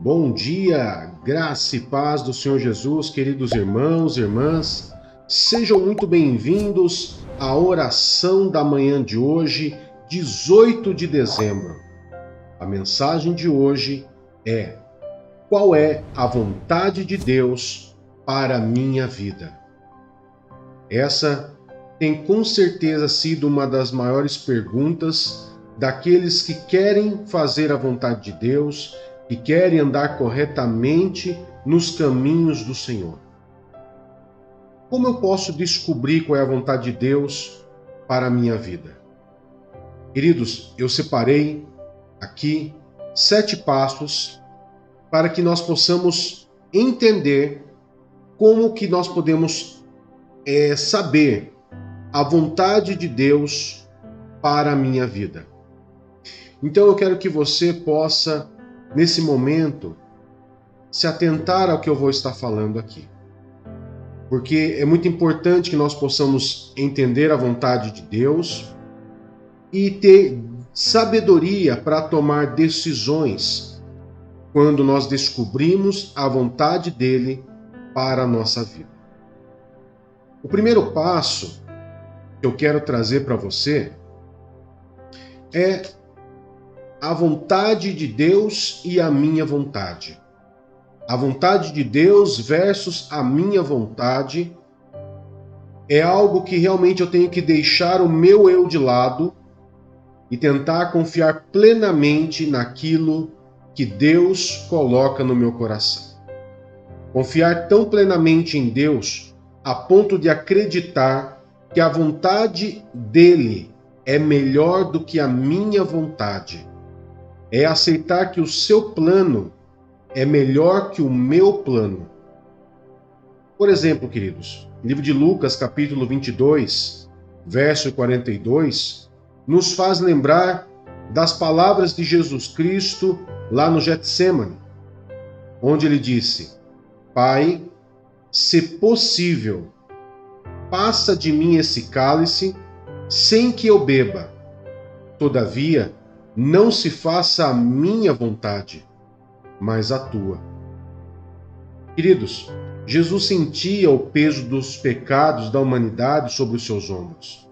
Bom dia, graça e paz do Senhor Jesus, queridos irmãos e irmãs. Sejam muito bem-vindos à oração da manhã de hoje, 18 de dezembro. A mensagem de hoje é: qual é a vontade de Deus para a minha vida? Essa tem com certeza sido uma das maiores perguntas daqueles que querem fazer a vontade de Deus, que querem andar corretamente nos caminhos do Senhor. Como eu posso descobrir qual é a vontade de Deus para a minha vida? Queridos, eu separei aqui 7 passos para que nós possamos entender como que nós podemos saber a vontade de Deus para a minha vida. Então eu quero que você possa, nesse momento, se atentar ao que eu vou estar falando aqui. Porque é muito importante que nós possamos entender a vontade de Deus e ter sabedoria para tomar decisões quando nós descobrimos a vontade dele para a nossa vida. O primeiro passo que eu quero trazer para você é a vontade de Deus e a minha vontade. A vontade de Deus versus a minha vontade é algo que realmente eu tenho que deixar o meu eu de lado e tentar confiar plenamente naquilo que Deus coloca no meu coração. Confiar tão plenamente em Deus a ponto de acreditar que a vontade dele é melhor do que a minha vontade. É aceitar que o seu plano é melhor que o meu plano. Por exemplo, queridos, livro de Lucas, capítulo 22, verso 42, nos faz lembrar das palavras de Jesus Cristo lá no Getsêmani, onde ele disse: Pai, se possível, passa de mim esse cálice sem que eu beba. Todavia, não se faça a minha vontade, mas a tua. Queridos, Jesus sentia o peso dos pecados da humanidade sobre os seus ombros.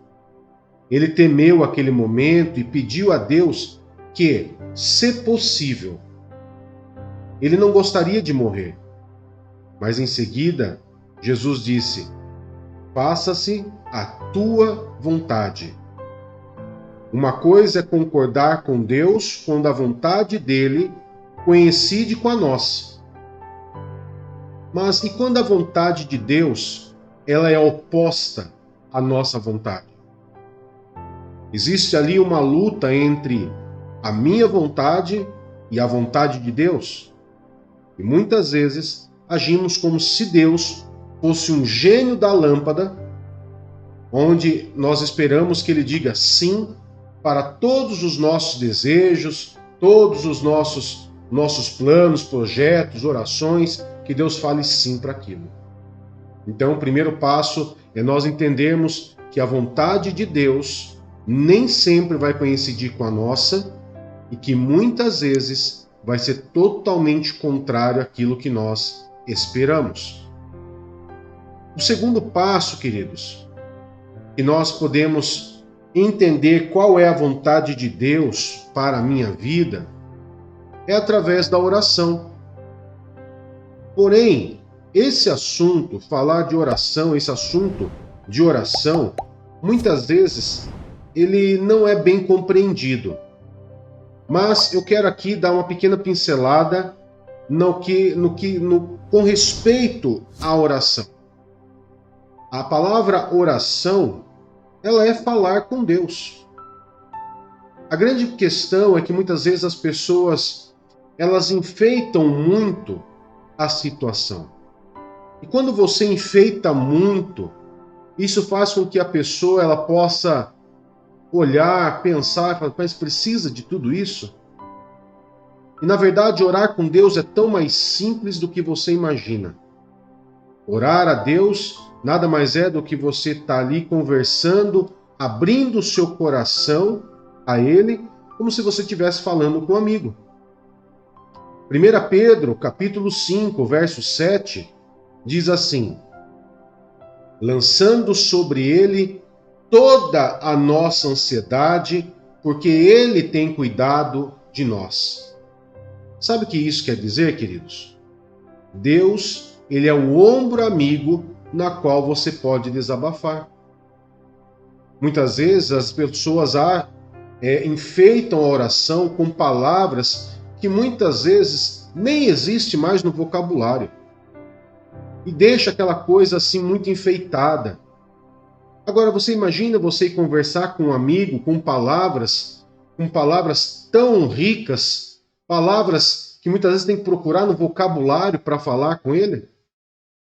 Ele temeu aquele momento e pediu a Deus que, se possível, ele não gostaria de morrer. Mas em seguida, Jesus disse: faça-se a tua vontade. Uma coisa é concordar com Deus quando a vontade dele coincide com a nossa. Mas e quando a vontade de Deus ela é oposta à nossa vontade? Existe ali uma luta entre a minha vontade e a vontade de Deus? E muitas vezes agimos como se Deus fosse um gênio da lâmpada, onde nós esperamos que ele diga sim para todos os nossos desejos, todos os nossos planos, projetos, orações, que Deus fale sim para aquilo. Então, o primeiro passo é nós entendermos que a vontade de Deus nem sempre vai coincidir com a nossa e que muitas vezes vai ser totalmente contrário àquilo que nós esperamos. O segundo passo, queridos, que nós podemos entender qual é a vontade de Deus para a minha vida é através da oração. Porém, esse assunto, falar de oração, esse assunto de oração, muitas vezes ele não é bem compreendido. Mas eu quero aqui dar uma pequena pincelada com respeito à oração. A palavra oração, ela é falar com Deus. A grande questão é que muitas vezes as pessoas, elas enfeitam muito a situação. E quando você enfeita muito, isso faz com que a pessoa ela possa olhar, pensar e falar: mas precisa de tudo isso? E na verdade, orar com Deus é tão mais simples do que você imagina. Orar a Deus nada mais é do que você estar ali conversando, abrindo o seu coração a Ele, como se você estivesse falando com um amigo. 1 Pedro, capítulo 5, verso 7, diz assim: lançando sobre ele toda a nossa ansiedade, porque ele tem cuidado de nós. Sabe o que isso quer dizer, queridos? Deus, ele é o ombro amigo na qual você pode desabafar. Muitas vezes as pessoas enfeitam a oração com palavras que muitas vezes nem existe mais no vocabulário. E deixa aquela coisa assim muito enfeitada. Agora você imagina você conversar com um amigo com palavras tão ricas, palavras que muitas vezes tem que procurar no vocabulário para falar com ele?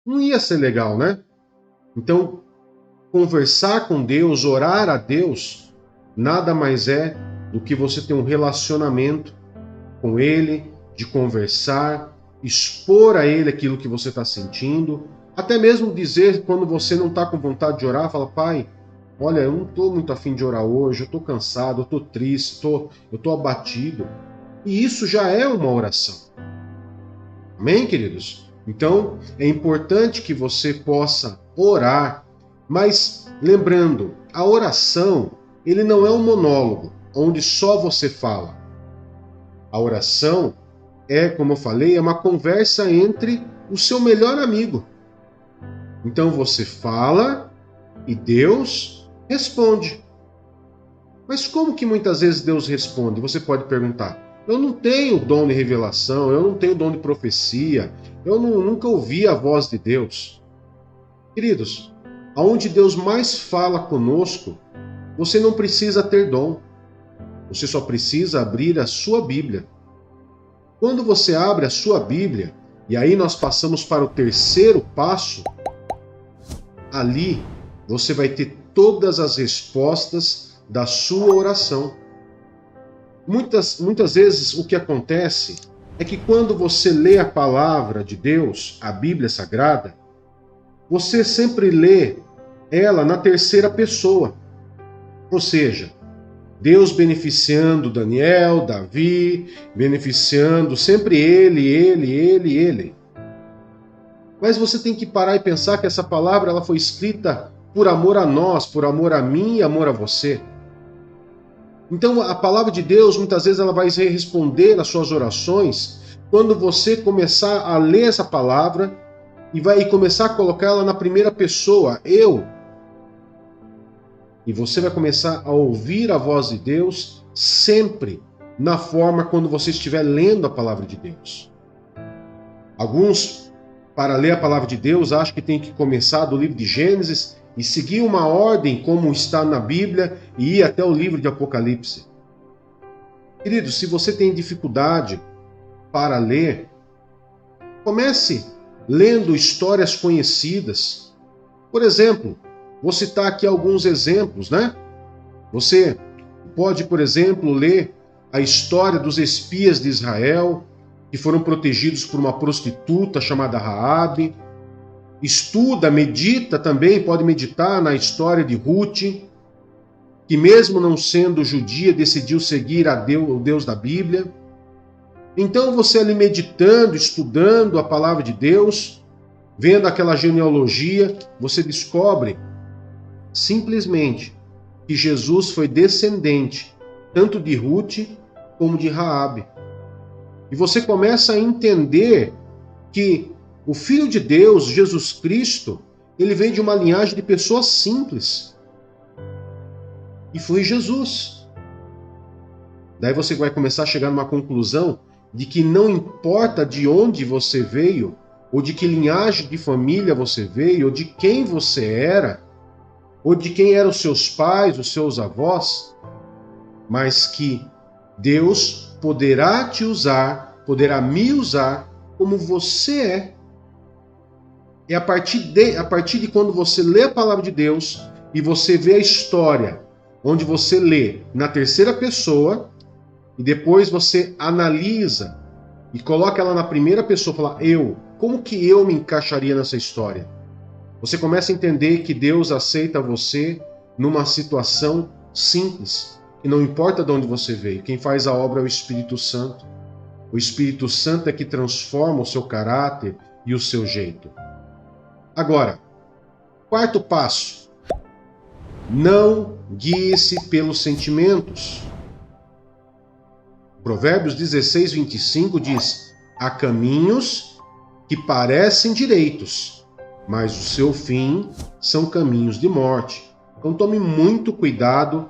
Não ia ser legal, né? Então, conversar com Deus, orar a Deus, nada mais é do que você ter um relacionamento com Ele, de conversar, expor a Ele aquilo que você está sentindo, até mesmo dizer quando você não está com vontade de orar, fala: Pai, olha, eu não estou muito afim de orar hoje, eu estou cansado, eu estou triste, eu estou abatido. E isso já é uma oração. Amém, queridos? Então, é importante que você possa orar, mas lembrando, a oração, ele não é um monólogo, onde só você fala. A oração é, como eu falei, é uma conversa entre o seu melhor amigo. Então você fala e Deus responde. Mas como que muitas vezes Deus responde? Você pode perguntar: eu não tenho dom de revelação, eu não tenho dom de profecia, nunca ouvi a voz de Deus. Queridos, aonde Deus mais fala conosco, você não precisa ter dom. Você só precisa abrir a sua Bíblia. Quando você abre a sua Bíblia, e aí nós passamos para o terceiro passo, ali você vai ter todas as respostas da sua oração. Muitas vezes o que acontece é que quando você lê a palavra de Deus, a Bíblia Sagrada, você sempre lê ela na terceira pessoa. Ou seja, Deus beneficiando Daniel, Davi, beneficiando sempre ele. Mas você tem que parar e pensar que essa palavra ela foi escrita por amor a nós, por amor a mim e amor a você. Então a palavra de Deus, muitas vezes ela vai responder às suas orações quando você começar a ler essa palavra e vai começar a colocá-la na primeira pessoa, eu. E você vai começar a ouvir a voz de Deus sempre na forma quando você estiver lendo a palavra de Deus. Alguns, para ler a palavra de Deus, acham que tem que começar do livro de Gênesis e seguir uma ordem como está na Bíblia e ir até o livro de Apocalipse. Querido, se você tem dificuldade para ler, comece lendo histórias conhecidas. Por exemplo, vou citar aqui alguns exemplos, né? Você pode, por exemplo, ler a história dos espias de Israel, que foram protegidos por uma prostituta chamada Raabe. Estuda, medita também, pode meditar na história de Ruth, que mesmo não sendo judia, decidiu seguir o Deus da Bíblia. Então você ali meditando, estudando a palavra de Deus, vendo aquela genealogia, você descobre simplesmente que Jesus foi descendente tanto de Ruth como de Raabe. E você começa a entender que o Filho de Deus, Jesus Cristo, ele veio de uma linhagem de pessoas simples. E foi Jesus. Daí você vai começar a chegar numa conclusão de que não importa de onde você veio, ou de que linhagem de família você veio, ou de quem você era, ou de quem eram os seus pais, os seus avós, mas que Deus poderá te usar, poderá me usar como você é. É a partir de quando você lê a palavra de Deus e você vê a história, onde você lê na terceira pessoa e depois você analisa e coloca ela na primeira pessoa, fala: como que eu me encaixaria nessa história? Você começa a entender que Deus aceita você numa situação simples, e não importa de onde você veio, quem faz a obra é o Espírito Santo. O Espírito Santo é que transforma o seu caráter e o seu jeito. Agora, quarto passo. Não guie-se pelos sentimentos. Provérbios 16, 25 diz: há caminhos que parecem direitos, mas o seu fim são caminhos de morte. Então tome muito cuidado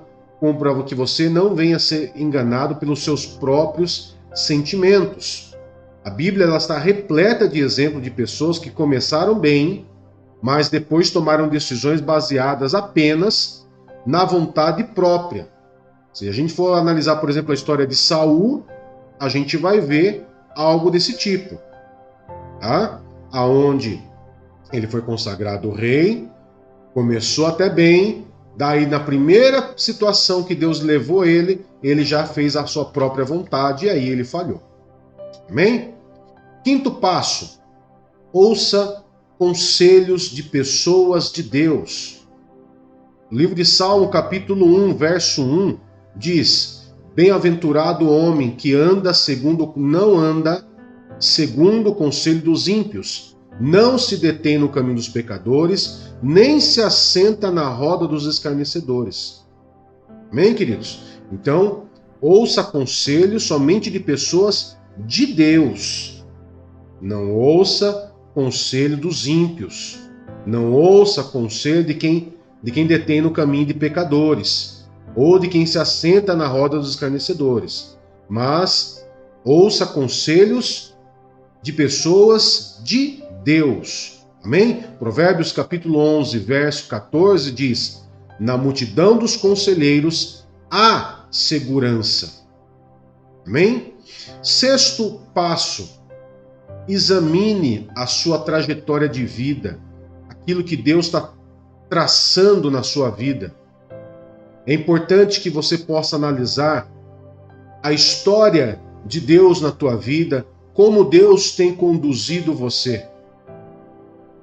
para que você não venha a ser enganado pelos seus próprios sentimentos. A Bíblia ela está repleta de exemplos de pessoas que começaram bem, mas depois tomaram decisões baseadas apenas na vontade própria. Se a gente for analisar, por exemplo, a história de Saul, a gente vai ver algo desse tipo, tá? Aonde ele foi consagrado rei, começou até bem, daí na primeira situação que Deus levou ele já fez a sua própria vontade e aí ele falhou. Amém? Quinto passo, ouça conselhos de pessoas de Deus. O livro de Salmo, capítulo 1, verso 1, diz: bem-aventurado o homem que não anda segundo o conselho dos ímpios, não se detém no caminho dos pecadores, nem se assenta na roda dos escarnecedores. Amém, queridos? Então, ouça conselhos somente de pessoas de Deus. Não ouça conselho dos ímpios. Não ouça conselho de quem detém no caminho de pecadores, ou de quem se assenta na roda dos escarnecedores. Mas ouça conselhos de pessoas de Deus. Amém? Provérbios capítulo 11, verso 14 diz: na multidão dos conselheiros há segurança. Amém? Sexto passo, examine a sua trajetória de vida, aquilo que Deus está traçando na sua vida. É importante que você possa analisar a história de Deus na tua vida, como Deus tem conduzido você.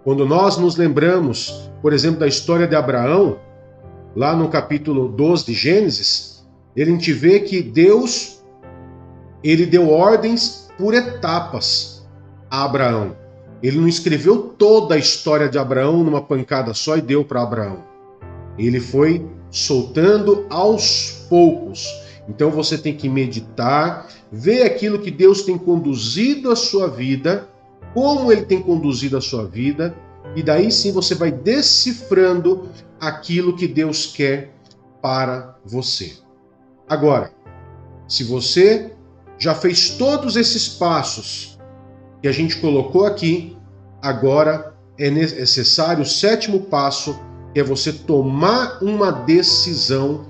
Quando nós nos lembramos, por exemplo, da história de Abraão, lá no capítulo 12 de Gênesis, a gente vê que Deus, ele deu ordens por etapas a Abraão. Ele não escreveu toda a história de Abraão numa pancada só e deu para Abraão. Ele foi soltando aos poucos. Então você tem que meditar, ver aquilo que Deus tem conduzido a sua vida, como Ele tem conduzido a sua vida, e daí sim você vai decifrando aquilo que Deus quer para você. Agora, se você já fez todos esses passos que a gente colocou aqui, agora é necessário o sétimo passo, que é você tomar uma decisão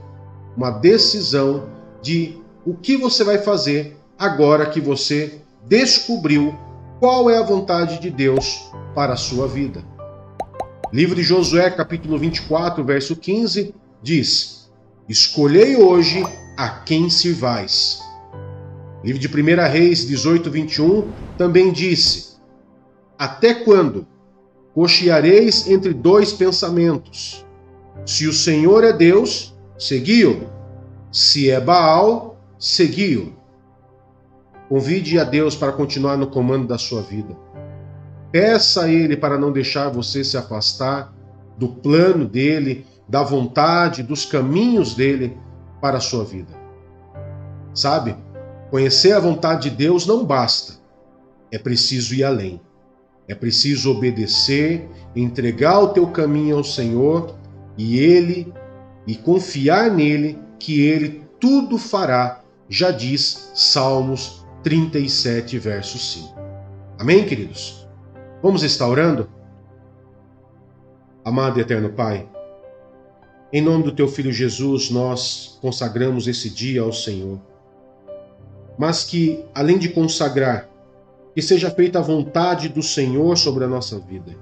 de o que você vai fazer agora que você descobriu qual é a vontade de Deus para a sua vida. Livro de Josué, capítulo 24, verso 15, diz: escolhei hoje a quem sirvais. Livro de 1 Reis 18, 21, também disse: até quando cocheareis entre dois pensamentos? Se o Senhor é Deus, segui-o. Se é Baal, segui-o. Convide a Deus para continuar no comando da sua vida. Peça a Ele para não deixar você se afastar do plano dEle, da vontade, dos caminhos dEle para a sua vida. Sabe? Conhecer a vontade de Deus não basta. É preciso ir além. É preciso obedecer, entregar o teu caminho ao Senhor e confiar nele, que Ele tudo fará, já diz Salmos 37, verso 5. Amém, queridos? Vamos estar orando? Amado e eterno Pai, em nome do Teu Filho Jesus, nós consagramos esse dia ao Senhor. Mas que, além de consagrar, que seja feita a vontade do Senhor sobre a nossa vida.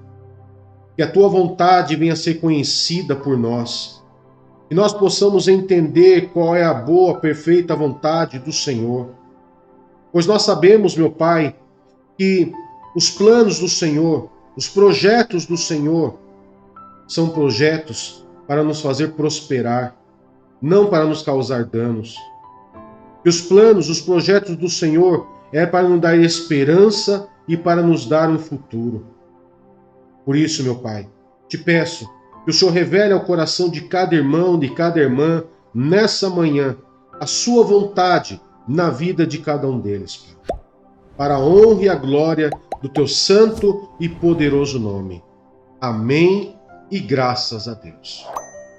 Que a Tua vontade venha a ser conhecida por nós. Que nós possamos entender qual é a boa, perfeita vontade do Senhor. Pois nós sabemos, meu Pai, que os planos do Senhor, os projetos do Senhor, são projetos para nos fazer prosperar, não para nos causar danos. Que os planos, os projetos do Senhor, é para nos dar esperança e para nos dar um futuro. Por isso, meu Pai, te peço que o Senhor revele ao coração de cada irmão, de cada irmã, nessa manhã, a sua vontade na vida de cada um deles, Pai. Para a honra e a glória do teu santo e poderoso nome. Amém e graças a Deus.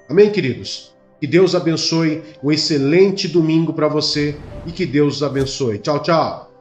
Amém, queridos? Que Deus abençoe um excelente domingo para você e que Deus os abençoe. Tchau, tchau.